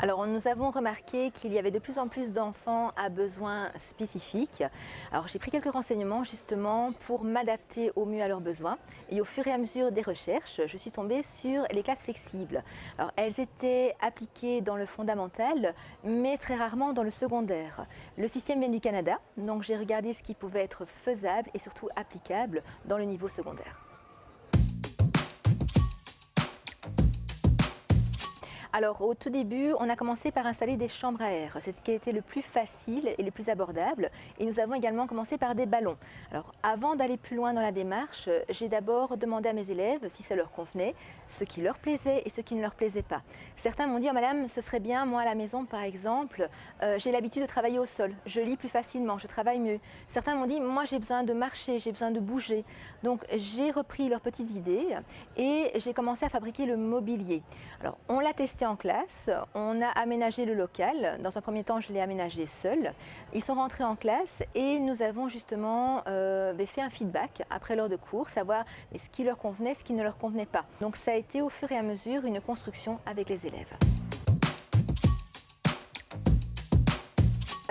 Alors, nous avons remarqué qu'il y avait de plus en plus d'enfants à besoins spécifiques. Alors, j'ai pris quelques renseignements justement pour m'adapter au mieux à leurs besoins. Et au fur et à mesure des recherches, je suis tombée sur les classes flexibles. Alors, elles étaient appliquées dans le fondamental, mais très rarement dans le secondaire. Le système vient du Canada, donc j'ai regardé ce qui pouvait être faisable et surtout applicable dans le niveau secondaire. Alors au tout début, on a commencé par installer des chambres à air. C'est ce qui a été le plus facile et le plus abordable. Et nous avons également commencé par des ballons. Alors avant d'aller plus loin dans la démarche, j'ai d'abord demandé à mes élèves si ça leur convenait, ce qui leur plaisait et ce qui ne leur plaisait pas. Certains m'ont dit « Oh, madame, ce serait bien, moi à la maison par exemple, j'ai l'habitude de travailler au sol, je lis plus facilement, je travaille mieux. » Certains m'ont dit « Moi j'ai besoin de marcher, j'ai besoin de bouger. » Donc j'ai repris leurs petites idées et j'ai commencé à fabriquer le mobilier. Alors on l'a testé en classe, on a aménagé le local. Dans un premier temps, je l'ai aménagé seul. Ils sont rentrés en classe et nous avons justement fait un feedback après l'heure de cours, savoir ce qui leur convenait, ce qui ne leur convenait pas. Donc ça a été au fur et à mesure une construction avec les élèves.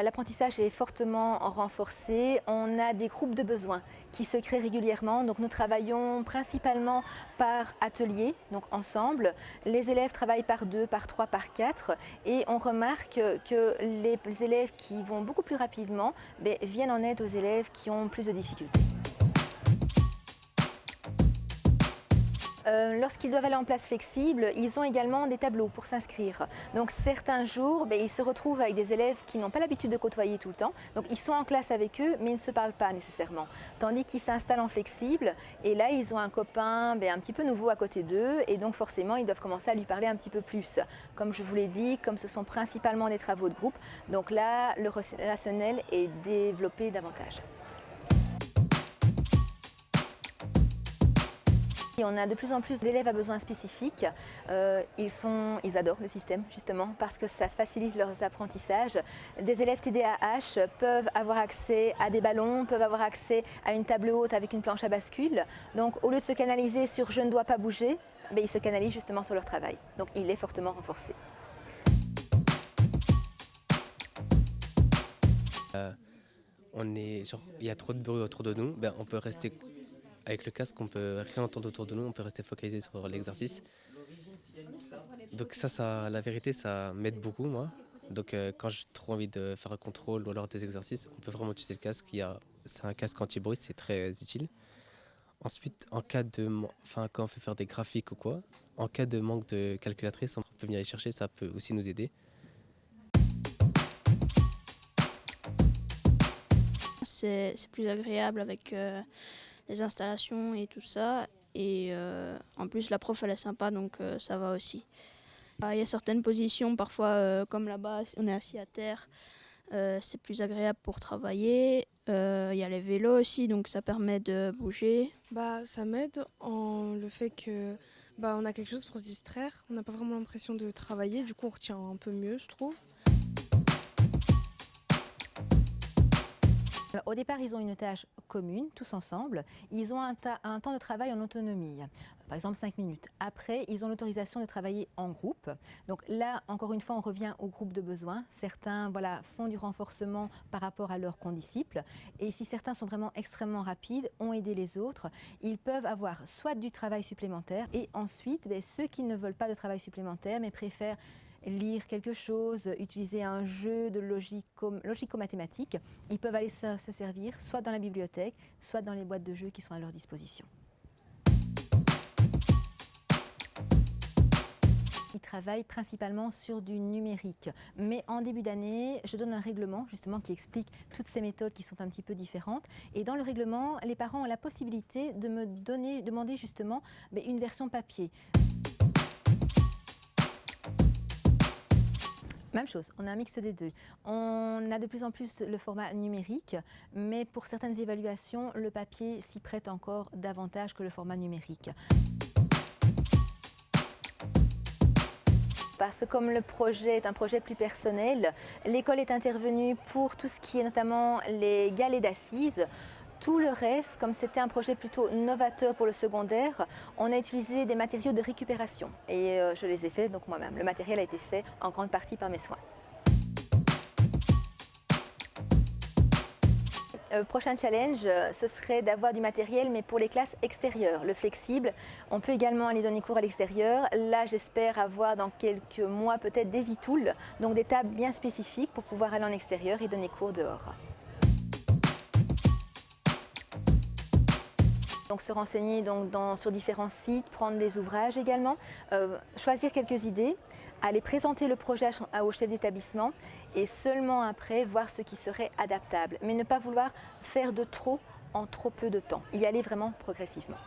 L'apprentissage est fortement renforcé. On a des groupes de besoins qui se créent régulièrement. Donc nous travaillons principalement par atelier, donc ensemble. Les élèves travaillent par 2, par 3, par 4 et on remarque que les élèves qui vont beaucoup plus rapidement viennent en aide aux élèves qui ont plus de difficultés. Lorsqu'ils doivent aller en place flexible, ils ont également des tableaux pour s'inscrire. Donc certains jours, ils se retrouvent avec des élèves qui n'ont pas l'habitude de côtoyer tout le temps. Donc ils sont en classe avec eux, mais ils ne se parlent pas nécessairement. Tandis qu'ils s'installent en flexible, et là ils ont un copain un petit peu nouveau à côté d'eux, et donc forcément ils doivent commencer à lui parler un petit peu plus. Comme je vous l'ai dit, comme ce sont principalement des travaux de groupe, donc là le relationnel est développé davantage. On a de plus en plus d'élèves à besoins spécifiques. Ils adorent le système justement parce que ça facilite leurs apprentissages. Des élèves TDAH peuvent avoir accès à des ballons, peuvent avoir accès à une table haute avec une planche à bascule. Donc au lieu de se canaliser sur « je ne dois pas bouger », ils se canalisent justement sur leur travail. Donc il est fortement renforcé. Il y a trop de bruit autour de nous, on peut rester avec le casque, on peut rien entendre autour de nous, on peut rester focalisé sur l'exercice. Donc la vérité, ça m'aide beaucoup moi. Donc quand j'ai trop envie de faire un contrôle ou alors des exercices, on peut vraiment utiliser le casque. C'est un casque anti-bruit, c'est très utile. Ensuite, quand on fait faire des graphiques ou quoi, en cas de manque de calculatrice, on peut venir les chercher, ça peut aussi nous aider. C'est plus agréable avec les installations et tout ça. Et en plus, la prof, elle est sympa, donc ça va aussi. Il y a certaines positions, parfois, comme là-bas, on est assis à terre, c'est plus agréable pour travailler. Il y a les vélos aussi, donc ça permet de bouger. Ça m'aide en le fait que on a quelque chose pour se distraire. On n'a pas vraiment l'impression de travailler, du coup on retient un peu mieux, je trouve. Alors, au départ, ils ont une tâche commune, tous ensemble. Ils ont un temps de travail en autonomie, par exemple 5 minutes. Après, ils ont l'autorisation de travailler en groupe. Donc là, encore une fois, on revient au groupe de besoins. Certains font du renforcement par rapport à leurs condisciples. Et si certains sont vraiment extrêmement rapides, ont aidé les autres, ils peuvent avoir soit du travail supplémentaire et ensuite, ceux qui ne veulent pas de travail supplémentaire mais préfèrent lire quelque chose, utiliser un jeu de logico-mathématiques, ils peuvent aller se servir soit dans la bibliothèque, soit dans les boîtes de jeux qui sont à leur disposition. Ils travaillent principalement sur du numérique, mais en début d'année, je donne un règlement justement qui explique toutes ces méthodes qui sont un petit peu différentes. Et dans le règlement, les parents ont la possibilité de me demander justement une version papier. Même chose, on a un mix des deux. On a de plus en plus le format numérique, mais pour certaines évaluations, le papier s'y prête encore davantage que le format numérique. Parce que comme le projet est un projet plus personnel, l'école est intervenue pour tout ce qui est notamment les galets d'assises. Tout le reste, comme c'était un projet plutôt novateur pour le secondaire, on a utilisé des matériaux de récupération et je les ai faits donc moi-même. Le matériel a été fait en grande partie par mes soins. Prochain challenge, ce serait d'avoir du matériel mais pour les classes extérieures, le flexible. On peut également aller donner cours à l'extérieur. Là, j'espère avoir dans quelques mois peut-être des e-tools, donc des tables bien spécifiques pour pouvoir aller en extérieur et donner cours dehors. Donc se renseigner sur différents sites, prendre des ouvrages également, choisir quelques idées, aller présenter le projet au chef d'établissement et seulement après voir ce qui serait adaptable. Mais ne pas vouloir faire de trop en trop peu de temps, y aller vraiment progressivement.